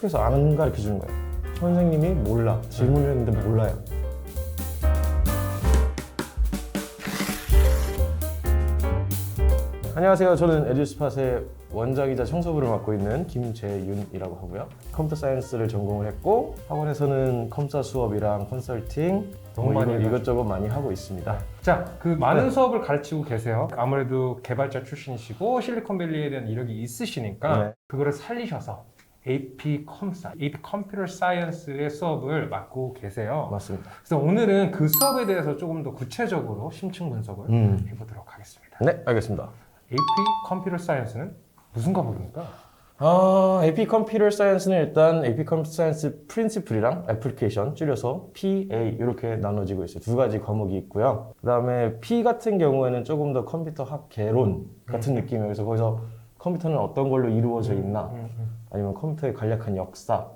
학교에서 안 가르쳐 주는 거예요. 선생님이 몰라. 질문을 했는데 몰라요. 안녕하세요. 저는 에듀스팟의 원장이자 청소부를 맡고 있는 김재윤이라고 하고요. 컴퓨터 사이언스를 전공을 했고 학원에서는 컴사 수업이랑 컨설팅 너무 많이 이것저것 많이 하고 있습니다. 자, 그 많은 수업을 가르치고 계세요. 아무래도 개발자 출신이시고 실리콘밸리에 대한 이력이 있으시니까 네. 그거를 살리셔서 AP 컴사, AP 컴퓨터 사이언스의 수업을 맡고 계세요. 맞습니다. 그래서 오늘은 그 수업에 대해서 조금 더 구체적으로 심층 분석을 해보도록 하겠습니다. 네, 알겠습니다. AP 컴퓨터 사이언스는 무슨 과목입니까? AP 컴퓨터 사이언스는 일단 AP 컴퓨터 사이언스 프린시플이랑 애플리케이션 줄여서 PA 이렇게 나눠지고 있어요. 두 가지 과목이 있고요. 그 다음에 P 같은 경우에는 조금 더 컴퓨터 학 개론 같은 느낌이에요. 그래서 거기서 컴퓨터는 어떤 걸로 이루어져 있나, 아니면 컴퓨터의 간략한 역사,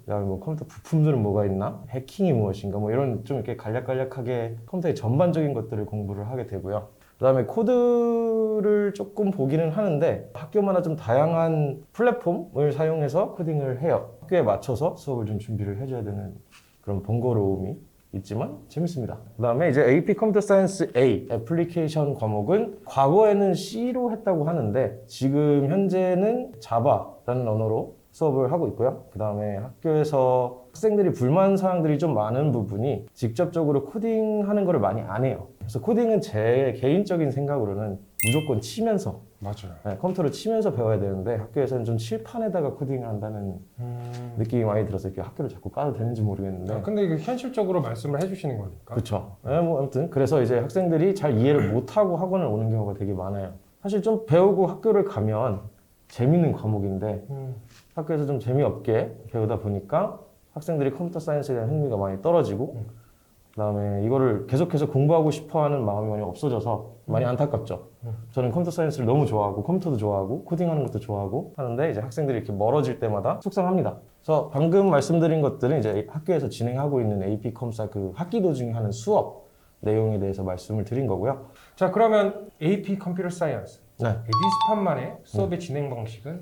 그다음에 뭐 컴퓨터 부품들은 뭐가 있나, 해킹이 무엇인가, 뭐 이런 좀 이렇게 간략간략하게 컴퓨터의 전반적인 것들을 공부를 하게 되고요. 그다음에 코드를 조금 보기는 하는데 학교마다 좀 다양한 플랫폼을 사용해서 코딩을 해요. 학교에 맞춰서 수업을 좀 준비를 해줘야 되는 그런 번거로움이 있지만 재밌습니다. 그다음에 이제 AP 컴퓨터 사이언스 A 애플리케이션 과목은 과거에는 C로 했다고 하는데 지금 현재는 자바라는 언어로 수업을 하고 있고요. 그다음에 학교에서 학생들이 불만 사항들이 좀 많은 부분이 직접적으로 코딩하는 거를 많이 안 해요. 그래서 코딩은 제 개인적인 생각으로는 무조건 치면서 맞아요. 컴퓨터를 치면서 배워야 되는데 학교에서는 좀 칠판에다가 코딩을 한다는 느낌이 많이 들어서 이렇게 학교를 자꾸 까도 되는지 모르겠는데 근데 이게 현실적으로 말씀을 해주시는 거니까. 그렇죠. 뭐 아무튼 그래서 이제 학생들이 잘 이해를 못하고 학원을 오는 경우가 되게 많아요. 사실 좀 배우고 학교를 가면 재밌는 과목인데 학교에서 좀 재미없게 배우다 보니까 학생들이 컴퓨터 사이언스에 대한 흥미가 많이 떨어지고 그다음에 이거를 계속해서 공부하고 싶어하는 마음이 많이 없어져서 많이 안타깝죠. 저는 컴퓨터 사이언스를 너무 좋아하고 컴퓨터도 좋아하고 코딩하는 것도 좋아하고 하는데 이제 학생들이 이렇게 멀어질 때마다 속상합니다. 그래서 방금 말씀드린 것들은 이제 학교에서 진행하고 있는 AP 컴사 그 학기 도중에 하는 수업 내용에 대해서 말씀을 드린 거고요. 자, 그러면 AP 컴퓨터 사이언스 네. 에듀스팟만의 수업의 진행 방식은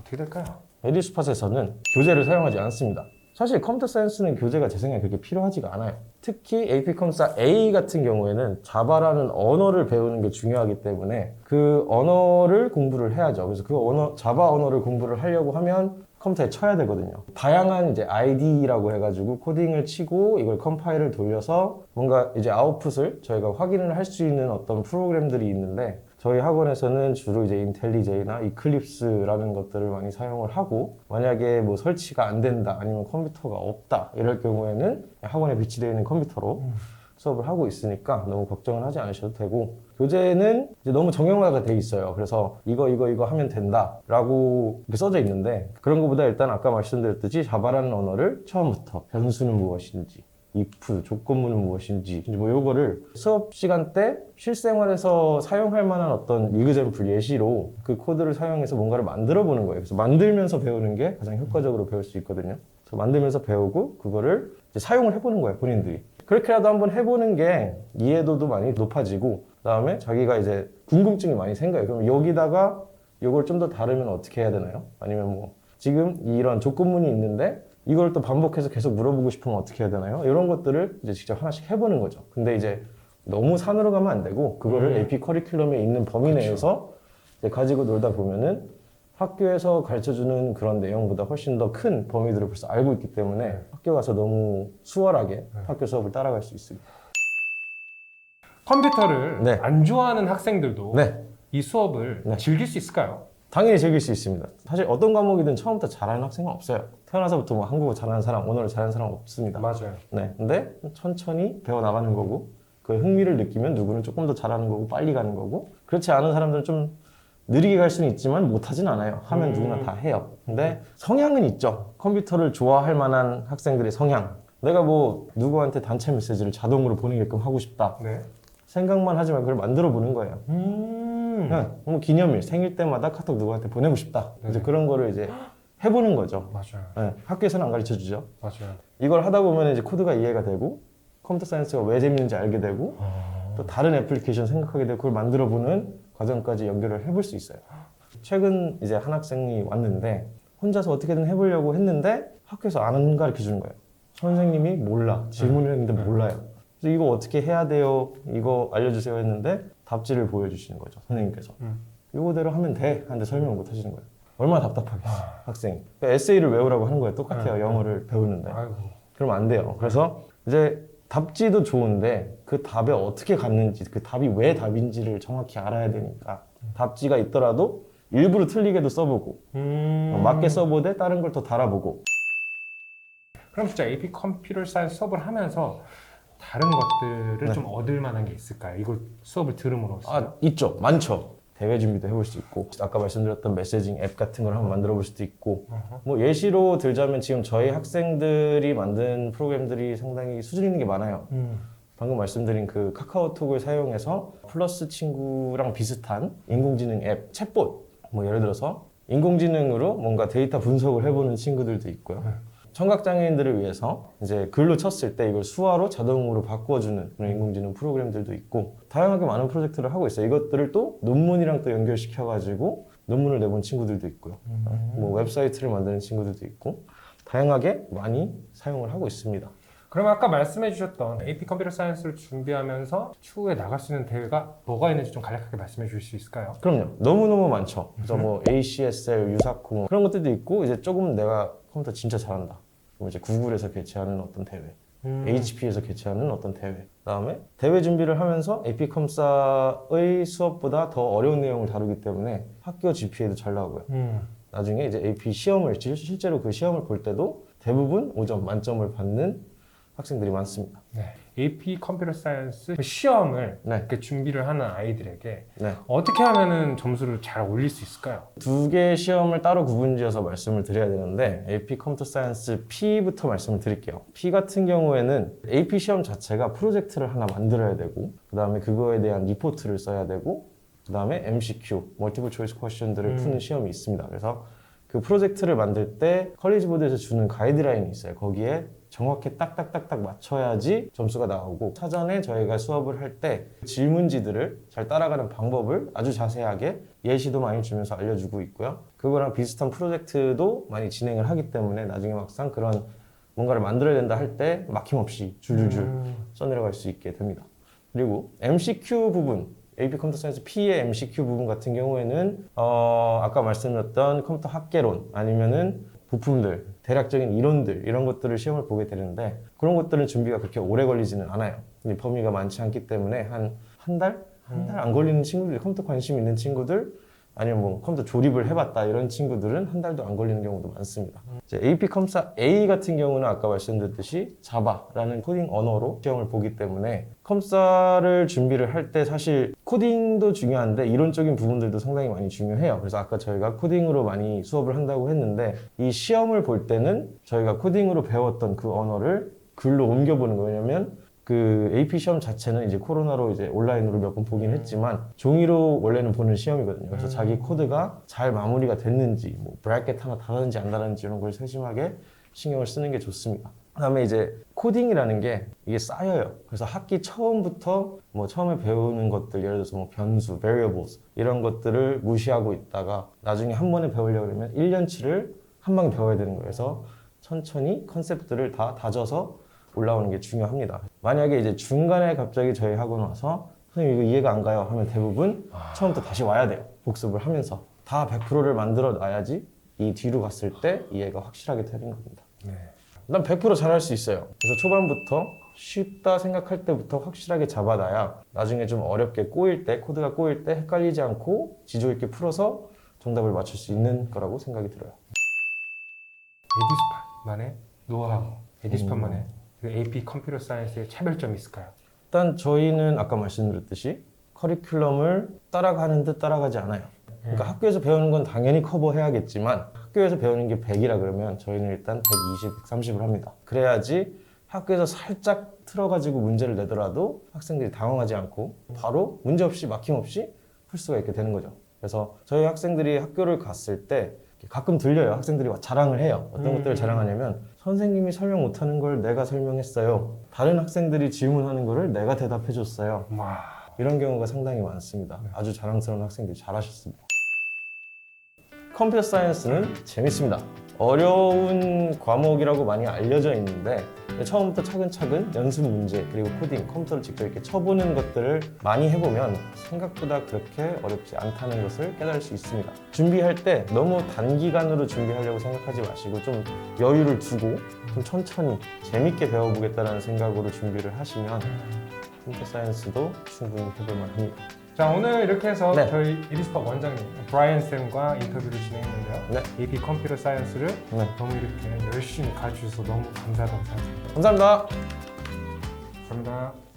어떻게 될까요? 에듀스팟에서는 교재를 사용하지 않습니다. 사실 컴퓨터 사이언스는 교재가 제 생각에 그렇게 필요하지가 않아요. 특히 AP 컴사 A 같은 경우에는 자바라는 언어를 배우는 게 중요하기 때문에 그 언어를 공부를 해야죠. 그래서 그 언어, 자바 언어를 공부를 하려고 하면 컴퓨터에 쳐야 되거든요. 다양한 이제 ID라고 해가지고 코딩을 치고 이걸 컴파일을 돌려서 뭔가 이제 아웃풋을 저희가 확인을 할 수 있는 어떤 프로그램들이 있는데 저희 학원에서는 주로 이제 인텔리제이나 이클립스라는 것들을 많이 사용을 하고 만약에 뭐 설치가 안 된다 아니면 컴퓨터가 없다 이럴 경우에는 학원에 비치되어 있는 컴퓨터로 수업을 하고 있으니까 너무 걱정을 하지 않으셔도 되고 교재는 이제 너무 정형화가 돼 있어요. 그래서 이거 하면 된다 라고 써져 있는데 그런 것보다 일단 아까 말씀드렸듯이 자바라는 언어를 처음부터 변수는 무엇인지 if, 조건문은 무엇인지 뭐 요거를 수업 시간 때 실생활에서 사용할 만한 어떤 이그젬플 예시로 그 코드를 사용해서 뭔가를 만들어 보는 거예요. 그래서 만들면서 배우는 게 가장 효과적으로 배울 수 있거든요. 그래서 만들면서 배우고 그거를 이제 사용을 해보는 거예요, 본인들이. 그렇게라도 한번 해보는 게 이해도도 많이 높아지고 그다음에 자기가 이제 궁금증이 많이 생겨요. 그럼 여기다가 이걸 좀 더 다르면 어떻게 해야 되나요? 아니면 뭐 지금 이런 조건문이 있는데 이걸 또 반복해서 계속 물어보고 싶으면 어떻게 해야 되나요? 이런 것들을 이제 직접 하나씩 해보는 거죠. 근데 이제 너무 산으로 가면 안 되고 그거를 AP 커리큘럼에 있는 범위 내에서 이제 가지고 놀다 보면은 학교에서 가르쳐주는 그런 내용보다 훨씬 더 큰 범위들을 벌써 알고 있기 때문에 학교 가서 너무 수월하게 학교 수업을 따라갈 수 있습니다. 컴퓨터를 네. 안 좋아하는 학생들도 네. 이 수업을 네. 즐길 수 있을까요? 당연히 즐길 수 있습니다. 사실 어떤 과목이든 처음부터 잘하는 학생은 없어요. 태어나서부터 뭐 한국어 잘하는 사람, 언어를 잘하는 사람 없습니다. 맞아요. 네. 근데 천천히 배워나가는 거고 그 흥미를 느끼면 누구는 조금 더 잘하는 거고 빨리 가는 거고 그렇지 않은 사람들은 좀 느리게 갈 수는 있지만 못하진 않아요. 하면 누구나 다 해요. 근데 성향은 있죠. 컴퓨터를 좋아할 만한 학생들의 성향. 내가 뭐 누구한테 단체 메시지를 자동으로 보내게끔 하고 싶다. 네. 생각만 하지 말고 그걸 만들어 보는 거예요. 네. 뭐 기념일, 생일 때마다 카톡 누구한테 보내고 싶다. 이제 그런 거를 이제 해보는 거죠. 맞아요. 네. 학교에서는 안 가르쳐 주죠. 맞아요. 이걸 하다 보면 이제 코드가 이해가 되고 컴퓨터 사이언스가 왜 재밌는지 알게 되고 또 다른 애플리케이션 생각하게 되고 그걸 만들어 보는 과정까지 연결을 해볼 수 있어요. 최근 이제 한 학생이 왔는데 혼자서 어떻게든 해보려고 했는데 학교에서 안 가르쳐 주는 거예요. 선생님이 몰라. 질문을 했는데 몰라요. 그래서 이거 어떻게 해야 돼요? 이거 알려주세요 했는데 답지를 보여주시는 거죠. 선생님께서. 이거대로 하면 돼. 하는데 설명을 못 하시는 거예요. 얼마나 답답하겠어, 학생이. 그러니까 에세이를 외우라고 하는 거예요. 똑같아요. 영어를 배우는데. 아이고. 그러면 안 돼요. 그래서 이제 답지도 좋은데 그 답에 어떻게 갔는지, 그 답이 왜 답인지를 정확히 알아야 되니까 답지가 있더라도 일부러 틀리게도 써보고 맞게 써보되 다른 걸 더 달아보고. 그럼 진짜 AP 컴퓨터 사이언스 수업을 하면서 다른 것들을 네. 좀 얻을 만한 게 있을까요? 이걸 수업을 들음으로써. 아, 있죠. 많죠. 대회 준비도 해볼 수 있고, 아까 말씀드렸던 메시징 앱 같은 걸 한번 만들어 볼 수도 있고, 뭐 예시로 들자면 지금 저희 학생들이 만든 프로그램들이 상당히 수준 있는 게 많아요. 방금 말씀드린 그 카카오톡을 사용해서 플러스 친구랑 비슷한 인공지능 앱, 챗봇, 뭐 예를 들어서 인공지능으로 뭔가 데이터 분석을 해보는 친구들도 있고요. 청각장애인들을 위해서 이제 글로 쳤을 때 이걸 수화로 자동으로 바꿔주는 그런 인공지능 프로그램들도 있고, 다양하게 많은 프로젝트를 하고 있어요. 이것들을 또 논문이랑 또 연결시켜가지고 논문을 내본 친구들도 있고요. 뭐 웹사이트를 만드는 친구들도 있고, 다양하게 많이 사용을 하고 있습니다. 그럼 아까 말씀해 주셨던 AP 컴퓨터 사이언스를 준비하면서 추후에 나갈 수 있는 대회가 뭐가 있는지 좀 간략하게 말씀해 주실 수 있을까요? 그럼요. 너무너무 많죠. 그래서 뭐 ACSL, 유사코 뭐 그런 것들도 있고, 이제 조금 내가 컴퓨터 진짜 잘한다. 그럼 이제 구글에서 개최하는 어떤 대회, HP에서 개최하는 어떤 대회. 그다음에 대회 준비를 하면서 AP컴사의 수업보다 더 어려운 내용을 다루기 때문에 학교 GPA도 잘 나오고요. 나중에 이제 AP 시험을 실제로 그 시험을 볼 때도 대부분 5점 만점을 받는 학생들이 많습니다. 네. AP 컴퓨터 사이언스 시험을 네. 이렇게 준비를 하는 아이들에게 네. 어떻게 하면은 점수를 잘 올릴 수 있을까요? 두 개의 시험을 따로 구분지어서 말씀을 드려야 되는데, AP 컴퓨터 사이언스 P부터 말씀을 드릴게요. P 같은 경우에는 AP 시험 자체가 프로젝트를 하나 만들어야 되고, 그 다음에 그거에 대한 리포트를 써야 되고, 그 다음에 MCQ, 멀티플 초이스 퀘스천들을 푸는 시험이 있습니다. 그래서 그 프로젝트를 만들 때 컬리지 보드에서 주는 가이드라인이 있어요. 거기에 정확히 딱딱딱딱 맞춰야지 점수가 나오고, 사전에 저희가 수업을 할 때 질문지들을 잘 따라가는 방법을 아주 자세하게 예시도 많이 주면서 알려주고 있고요. 그거랑 비슷한 프로젝트도 많이 진행을 하기 때문에 나중에 막상 그런 뭔가를 만들어야 된다 할 때 막힘없이 줄줄줄 써내려갈 수 있게 됩니다. 그리고 MCQ 부분, AP 컴퓨터 사이언스 P의 MCQ 부분 같은 경우에는 아까 말씀드렸던 컴퓨터 학개론 아니면은 부품들, 대략적인 이론들 이런 것들을 시험을 보게 되는데, 그런 것들은 준비가 그렇게 오래 걸리지는 않아요. 근데 범위가 많지 않기 때문에 한 달 안 걸리는 친구들, 컴퓨터 관심 있는 친구들, 아니면 뭐 컴퓨터 조립을 해봤다 이런 친구들은 한 달도 안 걸리는 경우도 많습니다. 이제 AP 컴사 A 같은 경우는 아까 말씀드렸듯이 자바라는 코딩 언어로 시험을 보기 때문에 컴사를 준비를 할 때 사실 코딩도 중요한데 이론적인 부분들도 상당히 많이 중요해요. 그래서 아까 저희가 코딩으로 많이 수업을 한다고 했는데, 이 시험을 볼 때는 저희가 코딩으로 배웠던 그 언어를 글로 옮겨보는 거예요. 왜냐면 그 AP 시험 자체는 이제 코로나로 이제 온라인으로 몇 번 보긴 했지만 종이로 원래는 보는 시험이거든요. 그래서 자기 코드가 잘 마무리가 됐는지, 뭐 브래켓 하나 달았는지 안 달았는지 이런 걸 세심하게 신경을 쓰는 게 좋습니다. 그다음에 이제 코딩이라는 게 이게 쌓여요. 그래서 학기 처음부터 뭐 처음에 배우는 것들, 예를 들어서 뭐 변수, variables 이런 것들을 무시하고 있다가 나중에 한 번에 배우려고 그러면 1년치를 한 방에 배워야 되는 거예요. 그래서 천천히 컨셉들을 다 다져서 올라오는 게 중요합니다. 만약에 이제 중간에 갑자기 저희 학원 와서 선생님 이거 이해가 안 가요 하면 대부분 처음부터 다시 와야 돼요. 복습을 하면서 다 100%를 만들어 놔야지 이 뒤로 갔을 때 이해가 확실하게 되는 겁니다. 네. 난 100% 잘할 수 있어요. 그래서 초반부터 쉽다 생각할 때부터 확실하게 잡아놔야 나중에 좀 어렵게 꼬일 때, 코드가 꼬일 때 헷갈리지 않고 지조 있게 풀어서 정답을 맞출 수 있는 거라고 생각이 들어요. 에듀스팟만의 노하우, 에듀스팟만의 그 AP 컴퓨터 사이언스의 차별점이 있을까요? 일단 저희는 아까 말씀드렸듯이 커리큘럼을 따라가는 듯 따라가지 않아요. 그러니까 학교에서 배우는 건 당연히 커버해야겠지만, 학교에서 배우는 게 100이라 그러면 저희는 일단 120, 130을 합니다. 그래야지 학교에서 살짝 틀어가지고 문제를 내더라도 학생들이 당황하지 않고 바로 문제없이 막힘없이 풀 수가 있게 되는 거죠. 그래서 저희 학생들이 학교를 갔을 때 가끔 들려요. 학생들이 자랑을 해요. 어떤 것들을 자랑하냐면, 선생님이 설명 못하는 걸 내가 설명했어요. 다른 학생들이 질문하는 거를 내가 대답해줬어요. 와. 이런 경우가 상당히 많습니다. 아주 자랑스러운 학생들이 잘하셨습니다. 컴퓨터 사이언스는 재밌습니다. 어려운 과목이라고 많이 알려져 있는데 처음부터 차근차근 연습 문제 그리고 코딩, 컴퓨터를 직접 이렇게 쳐보는 것들을 많이 해보면 생각보다 그렇게 어렵지 않다는 것을 깨달을 수 있습니다. 준비할 때 너무 단기간으로 준비하려고 생각하지 마시고 좀 여유를 두고 좀 천천히 재밌게 배워보겠다는 생각으로 준비를 하시면 컴퓨터 사이언스도 충분히 해볼만 합니다. 자, 오늘 이렇게 해서 네. 저희 이리스팝 원장님 브라이언 쌤과 인터뷰를 진행했는데요. 네. AP 컴퓨터 사이언스를 네. 너무 이렇게 열심히 가르쳐 주셔서 너무 감사하다고 생각합니다. 감사합니다. 감사합니다.